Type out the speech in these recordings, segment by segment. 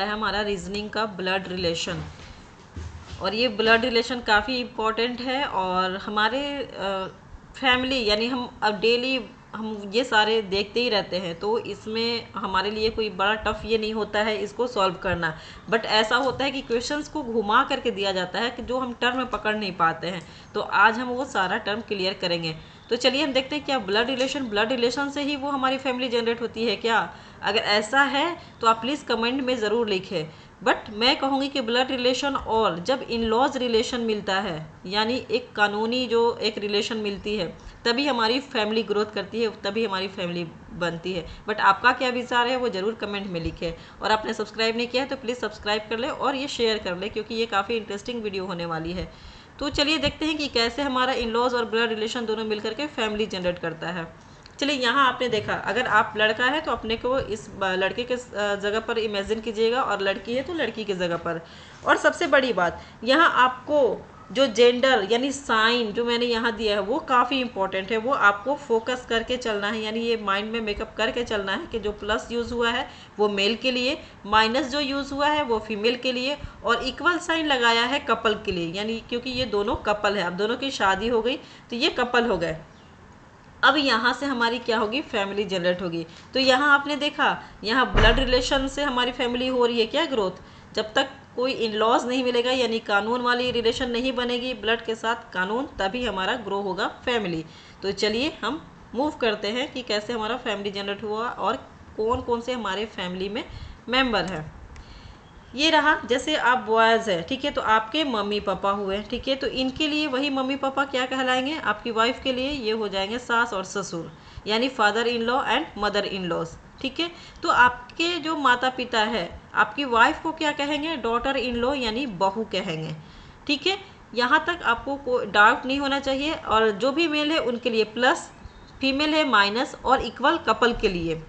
है हमारा रीजनिंग का ब्लड रिलेशन। और ये ब्लड रिलेशन काफ़ी इम्पोर्टेंट है और हमारे फैमिली यानी हम अब डेली हम ये सारे देखते ही रहते हैं, तो इसमें हमारे लिए कोई बड़ा टफ ये नहीं होता है इसको सॉल्व करना। बट ऐसा होता है कि क्वेश्चंस को घुमा करके दिया जाता है कि जो हम टर्म पकड़ नहीं पाते हैं, तो आज हम वो सारा टर्म क्लियर करेंगे। तो चलिए हम देखते हैं क्या ब्लड रिलेशन से ही वो हमारी फैमिली जनरेट होती है क्या? अगर ऐसा है तो आप प्लीज़ कमेंट में ज़रूर लिखें। बट मैं कहूँगी कि ब्लड रिलेशन और जब इन लॉज रिलेशन मिलता है, यानी एक कानूनी जो एक रिलेशन मिलती है, तभी हमारी फैमिली ग्रोथ करती है, तभी हमारी फैमिली बनती है। बट आपका क्या विचार है वो ज़रूर कमेंट में लिखें। और आपने सब्सक्राइब नहीं किया है तो प्लीज़ सब्सक्राइब कर ले और ये शेयर कर ले, क्योंकि ये काफ़ी इंटरेस्टिंग वीडियो होने वाली है। तो चलिए देखते हैं कि कैसे हमारा इन लॉज और ब्लड रिलेशन दोनों मिलकर के फैमिली जनरेट करता है। चलिए यहाँ आपने देखा, अगर आप लड़का है तो अपने को इस लड़के के जगह पर इमेजिन कीजिएगा, और लड़की है तो लड़की की जगह पर। और सबसे बड़ी बात, यहाँ आपको जो जेंडर यानी साइन जो मैंने यहाँ दिया है वो काफ़ी इंपॉर्टेंट है, वो आपको फोकस करके चलना है, यानी ये माइंड में मेकअप करके चलना है कि जो प्लस यूज़ हुआ है वो मेल के लिए, माइनस जो यूज़ हुआ है वो फीमेल के लिए, और इक्वल साइन लगाया है कपल के लिए, यानी क्योंकि ये दोनों कपल है, अब दोनों की शादी हो गई तो ये कपल हो गए। अब यहाँ से हमारी क्या होगी, फैमिली जनरेट होगी। तो यहाँ आपने देखा, यहाँ ब्लड रिलेशन से हमारी फैमिली हो रही है क्या ग्रोथ। जब तक कोई इन लॉज नहीं मिलेगा, यानी कानून वाली रिलेशन नहीं बनेगी ब्लड के साथ कानून, तभी हमारा ग्रो होगा फैमिली। तो चलिए हम मूव करते हैं कि कैसे हमारा फैमिली जनरेट हुआ और कौन कौन से हमारे फैमिली में मेंबर हैं। ये रहा, जैसे आप बॉयज़ है, ठीक है, तो आपके मम्मी पापा हुए, ठीक है, तो इनके लिए वही मम्मी पापा क्या कहलाएंगे, आपकी वाइफ के लिए ये हो जाएंगे सास और ससुर, यानी father in law and mother in laws, ठीक है। तो आपके जो माता पिता है, आपकी वाइफ को क्या कहेंगे, डॉटर इन लॉ यानी बहू कहेंगे, ठीक है। यहाँ तक आपको कोई डाउट नहीं होना चाहिए। और जो भी मेल है उनके लिए प्लस, फीमेल है माइनस, और इक्वल कपल के लिए,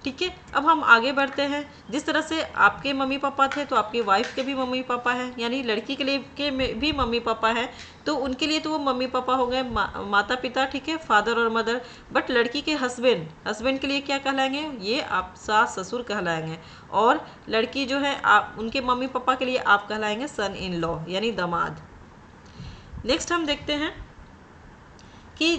ठीक है। अब हम आगे बढ़ते हैं। जिस तरह से आपके मम्मी पापा थे तो आपके वाइफ के भी मम्मी पापा हैं, यानी लड़की के लिए के भी मम्मी पापा हैं, तो उनके लिए तो वो मम्मी पापा हो गए, माता पिता, ठीक है, फादर और मदर। बट लड़की के हस्बैंड के लिए क्या कहलाएंगे, ये आप सास ससुर कहलाएंगे। और लड़की जो है आप उनके मम्मी पापा के लिए आप कहलाएंगे सन इन लॉ यानी दामाद। नेक्स्ट हम देखते हैं कि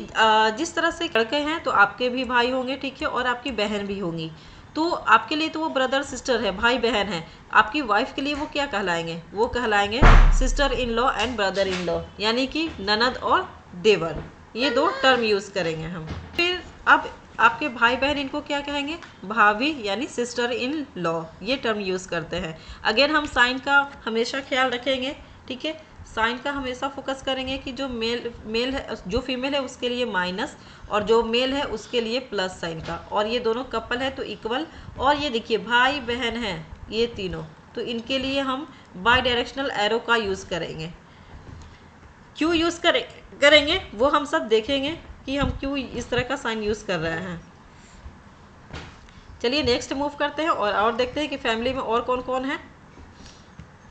जिस तरह से लड़के हैं तो आपके भी भाई होंगे, ठीक है, और आपकी बहन भी होंगी। तो आपके लिए तो वो ब्रदर सिस्टर है, भाई बहन है। आपकी वाइफ के लिए वो क्या कहलाएंगे, वो कहलाएंगे sister in law and brother in law, यानी कि ननद और देवर। ये दो टर्म यूज़ करेंगे हम। फिर अब आपके भाई बहन इनको क्या कहेंगे, भाभी यानी सिस्टर इन लॉ, ये टर्म यूज़ करते हैं। अगेन हम साइन का हमेशा ख्याल रखेंगे, ठीक है, साइन का हमेशा फोकस करेंगे कि जो मेल है, जो फीमेल है उसके लिए माइनस, और जो मेल है उसके लिए प्लस साइन का। और ये दोनों कपल है तो इक्वल। और ये देखिए भाई बहन है ये तीनों, तो इनके लिए हम बाई डायरेक्शनल एरो का यूज़ करेंगे। क्यों यूज़ करेंगे वो हम सब देखेंगे कि हम क्यों इस तरह का साइन यूज़ कर रहे हैं। चलिए नेक्स्ट मूव करते हैं और देखते हैं कि फैमिली में और कौन कौन है।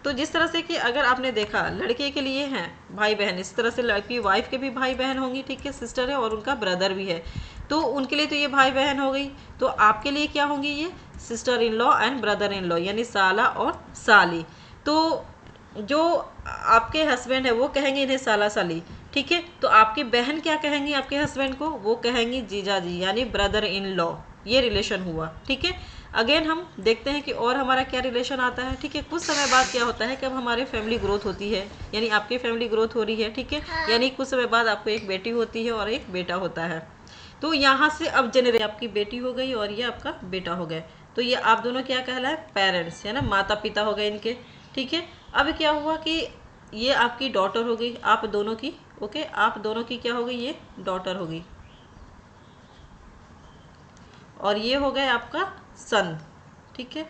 तो जिस तरह से कि अगर आपने देखा लड़के के लिए हैं भाई बहन, इस तरह से लड़की वाइफ के भी भाई बहन होंगी, ठीक है, सिस्टर है और उनका ब्रदर भी है, तो उनके लिए तो ये भाई बहन हो गई। तो आपके लिए क्या होंगी, ये sister in law and brother in law, यानी साला और साली। तो जो आपके हस्बैंड है वो कहेंगे इन्हें साला साली, ठीक है। तो आपकी बहन क्या कहेंगी आपके हस्बैंड को, वो कहेंगी जीजा जी यानी ब्रदर इन लॉ। ये रिलेशन हुआ, ठीक है। अगेन हम देखते हैं कि और हमारा क्या रिलेशन आता है, ठीक है। कुछ समय बाद क्या होता है कि अब हमारे फैमिली ग्रोथ होती है, यानी आपकी फैमिली ग्रोथ हो रही है, ठीक है, यानी कुछ समय बाद आपको एक बेटी होती है और एक बेटा होता है। तो यहाँ से अब जनरेशन आपकी बेटी हो गई और ये आपका बेटा हो गया, तो ये आप दोनों क्या कहलाए, पेरेंट्स, है ना, माता पिता हो गए इनके, ठीक है। अब क्या हुआ कि ये आपकी डॉटर हो गई, आप दोनों की, ओके, आप दोनों की क्या हो गई, ये डॉटर हो गई, और ये हो गया आपका सन, ठीक है।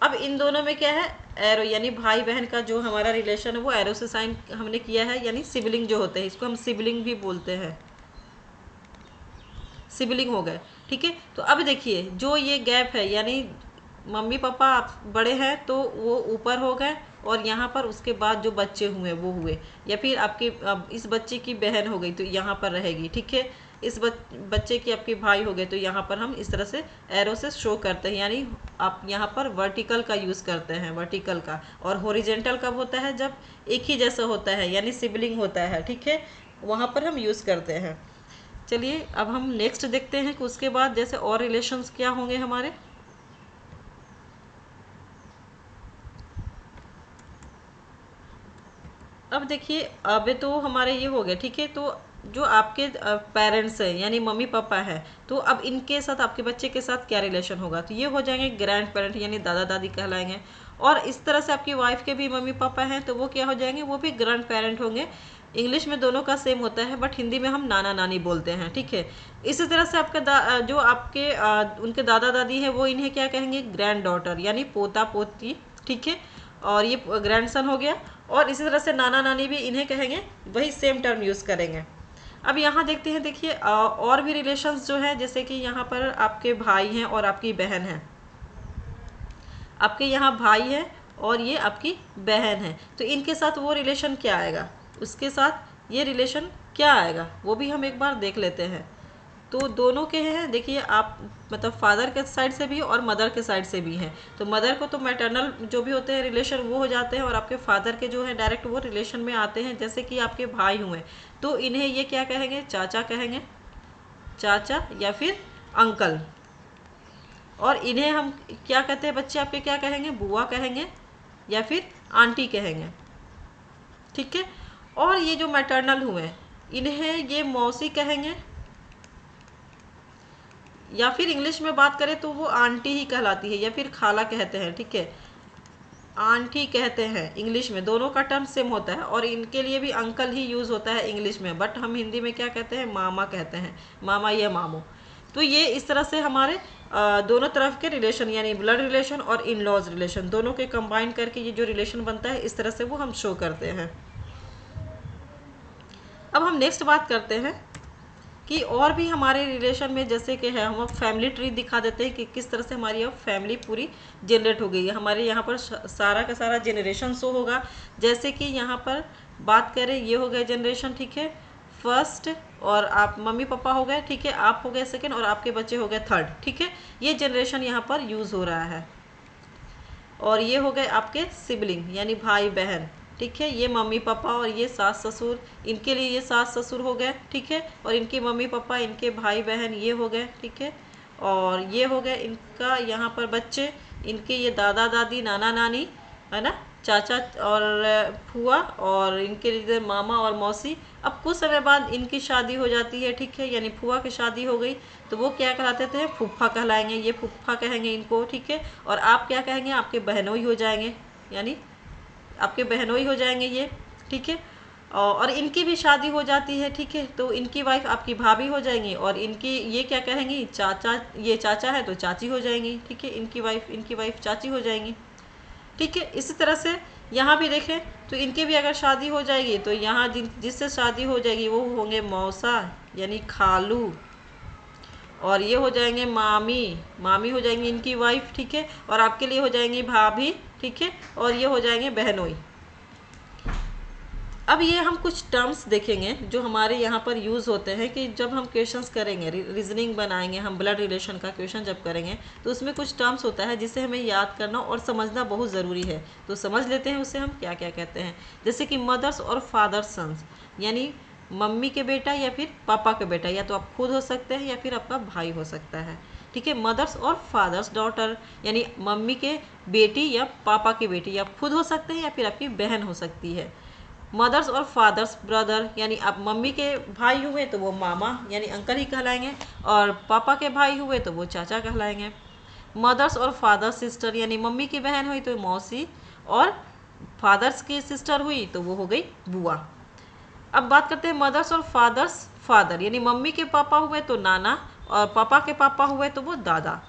अब इन दोनों में क्या है, एरो, यानी भाई बहन का जो हमारा रिलेशन है वो एरो से साइन हमने किया है, यानी सिबलिंग जो होते हैं, इसको हम सिबलिंग भी बोलते हैं, सिबलिंग हो गए, ठीक है। तो अब देखिए जो ये गैप है, यानी मम्मी पापा बड़े हैं तो वो ऊपर हो गए, और यहाँ पर उसके बाद जो बच्चे हुए वो हुए, या फिर आपके अब इस बच्चे की बहन हो गई तो यहाँ पर रहेगी, ठीक है। इस बच्चे की आपके भाई हो गए, तो यहाँ पर हम इस तरह से एरो से शो करते हैं, यानी आप यहाँ पर वर्टिकल का यूज़ करते हैं, वर्टिकल का। और हॉरिजेंटल कब होता है, जब एक ही जैसा होता है, यानी सिबलिंग होता है, ठीक है, वहाँ पर हम यूज़ करते हैं। चलिए अब हम नेक्स्ट देखते हैं कि उसके बाद जैसे और रिलेशंस क्या होंगे हमारे। अब देखिए, अब तो हमारे ये हो गया, ठीक है। तो जो आपके पेरेंट्स हैं यानी मम्मी पापा हैं, तो अब इनके साथ आपके बच्चे के साथ क्या रिलेशन होगा, तो ये हो जाएंगे ग्रैंड पेरेंट यानी दादा दादी कहलाएंगे। और इस तरह से आपकी वाइफ के भी मम्मी पापा हैं, तो वो क्या हो जाएंगे, वो भी ग्रैंड पेरेंट होंगे। इंग्लिश में दोनों का सेम होता है, बट हिंदी में हम नाना नानी बोलते हैं, ठीक है। इसी तरह से आपका जो आपके उनके दादा दादी हैं, वो इन्हें क्या कहेंगे, ग्रैंड डॉटर यानी पोता पोती, ठीक है। और ये ग्रैंडसन हो गया। और इसी तरह से नाना नानी भी इन्हें कहेंगे, वही सेम टर्म यूज़ करेंगे। अब यहाँ देखते हैं, देखिए और भी रिलेशंस जो है, जैसे कि यहाँ पर आपके भाई हैं और आपकी बहन है। आपके यहाँ भाई है और ये आपकी बहन है, तो इनके साथ वो रिलेशन क्या आएगा, उसके साथ ये रिलेशन क्या आएगा, वो भी हम एक बार देख लेते हैं। तो दोनों के हैं, देखिए आप, मतलब फादर के साइड से भी और मदर के साइड से भी हैं। तो मदर को तो मैटरनल जो भी होते हैं रिलेशन वो हो जाते हैं, और आपके फादर के जो है डायरेक्ट वो रिलेशन में आते हैं। जैसे कि आपके भाई हुए, तो इन्हें ये क्या कहेंगे, चाचा कहेंगे, चाचा या फिर अंकल। और इन्हें हम क्या कहते हैं, बच्चे आपके क्या कहेंगे, बुआ कहेंगे या फिर आंटी कहेंगे, ठीक है। और ये जो मैटरनल हुए, इन्हें ये मौसी कहेंगे, या फिर इंग्लिश में बात करें तो वो आंटी ही कहलाती है, या फिर खाला कहते हैं, ठीक है, आंटी कहते हैं इंग्लिश में। दोनों का टर्म सेम होता है, और इनके लिए भी अंकल ही यूज़ होता है इंग्लिश में, बट हम हिंदी में क्या कहते हैं, मामा कहते हैं, मामा या मामू। तो ये इस तरह से हमारे दोनों तरफ के रिलेशन यानी ब्लड रिलेशन और इन लॉज रिलेशन दोनों के कंबाइन करके ये जो रिलेशन बनता है, इस तरह से वो हम शो करते हैं। अब हम नेक्स्ट बात करते हैं कि और भी हमारे रिलेशन में जैसे कि है, हम अब फैमिली ट्री दिखा देते हैं कि किस तरह से हमारी अब फैमिली पूरी जनरेट हो गई है। हमारे यहाँ पर सारा का सारा जनरेशन शो होगा। जैसे कि यहाँ पर बात करें, ये हो गए जनरेशन, ठीक है, फर्स्ट, और आप मम्मी पापा हो गए, ठीक है, आप हो गए सेकेंड, और आपके बच्चे हो गए थर्ड, ठीक है। ये जनरेशन यहाँ पर यूज़ हो रहा है। और ये हो गए आपके सिबलिंग यानी भाई बहन, ठीक है, ये मम्मी पापा और ये सास ससुर, इनके लिए ये सास ससुर हो गए, ठीक है, और इनके मम्मी पापा, इनके भाई बहन ये हो गए, ठीक है। और ये हो गए इनका यहाँ पर बच्चे, इनके ये दादा दादी नाना नानी, है ना, चाचा और फुआ, और इनके लिए मामा और मौसी। अब कुछ समय बाद इनकी शादी हो जाती है, ठीक है, यानी फुआ की शादी हो गई, तो वो क्या कहलाते थे, फूफा कहलाएंगे, ये फूफा कहेंगे इनको, ठीक है। और आप क्या कहेंगे, आपके बहनोई हो जाएंगे, यानी आपके बहनोई हो जाएंगे ये, ठीक है। और इनकी भी शादी हो जाती है, ठीक है, तो इनकी वाइफ आपकी भाभी हो जाएंगी, और इनकी ये क्या कहेंगी, चाचा, ये चाचा है तो चाची हो जाएंगी, ठीक है, इनकी वाइफ चाची हो जाएंगी, ठीक है। इसी तरह से यहाँ भी देखें, तो इनकी भी अगर शादी हो जाएगी, तो यहाँ जिससे शादी हो जाएगी वो होंगे मौसा यानी खालू, और ये हो जाएंगे मामी, मामी हो जाएंगी इनकी वाइफ, ठीक है, और आपके लिए हो जाएंगी भाभी, ठीक है, और ये हो जाएंगे बहनोई। अब ये हम कुछ टर्म्स देखेंगे जो हमारे यहाँ पर यूज़ होते हैं कि जब हम क्वेश्चंस करेंगे, रीजनिंग बनाएंगे, हम ब्लड रिलेशन का क्वेश्चन जब करेंगे, तो उसमें कुछ टर्म्स होता है जिसे हमें याद करना और समझना बहुत ज़रूरी है। तो समझ लेते हैं उसे हम क्या क्या कहते हैं। जैसे कि मदर्स और फादर्स सन्स, यानी मम्मी के बेटा या फिर पापा के बेटा, या तो आप खुद हो सकते हैं या फिर आपका भाई हो सकता है, ठीक है। मदर्स और फादर्स डॉटर, यानी मम्मी के बेटी या पापा की बेटी, आप खुद हो सकते हैं या फिर आपकी बहन हो सकती है। मदर्स और फादर्स ब्रदर, यानी आप मम्मी के भाई हुए तो वो मामा यानी अंकल ही कहलाएंगे, और पापा के भाई हुए तो वो चाचा कहलाएंगे। मदर्स और फादर्स सिस्टर, यानी मम्मी की बहन हुई तो मौसी, और फादर्स की सिस्टर हुई तो वो हो गई बुआ। अब बात करते हैं मदर्स और फादर्स फादर, यानी मम्मी के पापा हुए तो नाना, और पापा के पापा हुए तो वो दादा।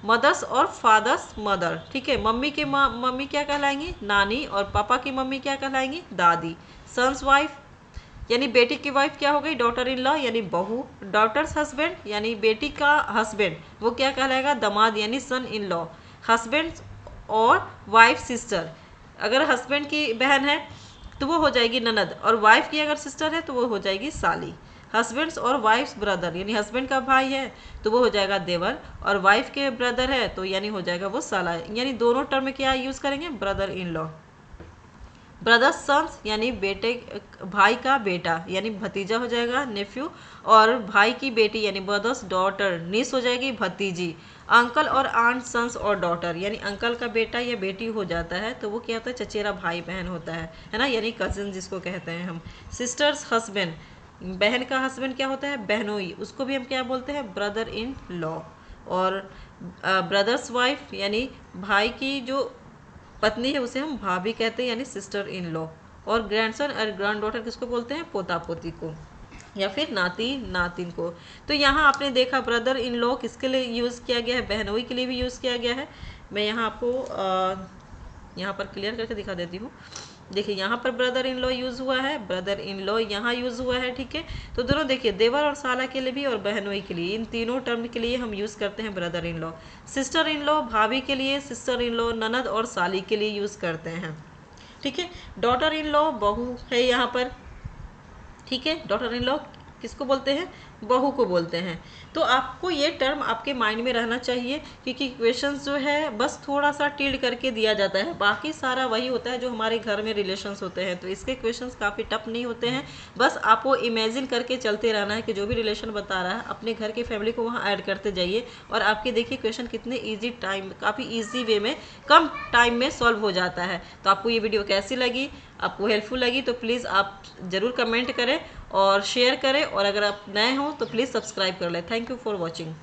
मदर्स और फादर्स मदर, ठीक है, मम्मी की मम्मी क्या कहलाएंगी, नानी, और पापा की मम्मी क्या कहलाएंगी, दादी। सन्स वाइफ, यानी बेटी की वाइफ क्या हो गई, डॉटर इन लॉ यानी बहू। डॉटर्स हस्बैंड, यानी बेटी का हस्बैंड, वो क्या कहलाएगा, दामाद यानी सन इन लॉ। हस्बैंड और वाइफ सिस्टर, अगर हस्बैंड की बहन है तो वो हो जाएगी ननद, और वाइफ की अगर सिस्टर है तो वो हो जाएगी साली। हस्बैंड्स और वाइफ्स ब्रदर, यानी हस्बैंड का भाई है तो वो हो जाएगा देवर, और वाइफ के ब्रदर है तो यानी हो जाएगा वो साला। यानी दोनों टर्म में क्या यूज़ करेंगे, brother in law. Brothers sons यानी बेटे, भाई का बेटा यानी भतीजा हो जाएगा नेफ्यू, और भाई की बेटी यानी ब्रदर्स डॉटर नीस हो जाएगी भतीजी। अंकल और आंट सन्स और डॉटर यानी अंकल का बेटा या बेटी हो जाता है तो वो क्या होता है, चचेरा भाई बहन होता है ना, यानी कजिन जिसको कहते हैं हम। सिस्टर्स हस्बैंड, बहन का हस्बैंड क्या होता है, बहनोई, उसको भी हम क्या बोलते हैं, ब्रदर इन लॉ। और ब्रदर्स वाइफ यानी भाई की जो पत्नी है उसे हम भाभी कहते हैं, यानी सिस्टर इन लॉ। और ग्रैंडसन और ग्रैंड डॉटर किसको बोलते हैं, पोता पोती को, या फिर नाती नातिन को। तो यहाँ आपने देखा ब्रदर इन लॉ किसके लिए यूज़ किया गया है, बहनोई के लिए भी यूज़ किया गया है। मैं यहाँ आपको यहाँ पर क्लियर करके दिखा देती हूँ। देखिए यहाँ पर ब्रदर इन लॉ यूज़ हुआ है, ब्रदर इन लॉ यहाँ यूज़ हुआ है, ठीक है। तो दोनों देखिए, देवर और साला के लिए भी और बहनोई के लिए, इन तीनों टर्म के लिए हम यूज़ करते हैं brother in law. Sister in law भाभी के लिए, सिस्टर इन लॉ ननद और साली के लिए यूज़ करते हैं, ठीक है। डॉटर इन लॉ बहू है यहाँ पर, ठीक है। डॉटर इन लॉ किसको बोलते हैं, बहू को बोलते हैं। तो आपको ये टर्म आपके माइंड में रहना चाहिए, क्योंकि क्वेश्चंस जो है बस थोड़ा सा टिल्ड करके दिया जाता है, बाकी सारा वही होता है जो हमारे घर में रिलेशंस होते हैं। तो इसके क्वेश्चंस काफ़ी टफ नहीं होते हैं, बस आपको इमेजिन करके चलते रहना है कि जो भी रिलेशन बता रहा है अपने घर की फैमिली को वहाँ ऐड करते जाइए, और आपके देखिए क्वेश्चन कितने ईजी टाइम, काफ़ी ईजी वे में कम टाइम में सॉल्व हो जाता है। तो आपको ये वीडियो कैसी लगी, आपको हेल्पफुल लगी तो प्लीज़ आप ज़रूर कमेंट करें और शेयर करें, और अगर आप नए हो तो प्लीज़ सब्सक्राइब कर लें। Thank you for watching.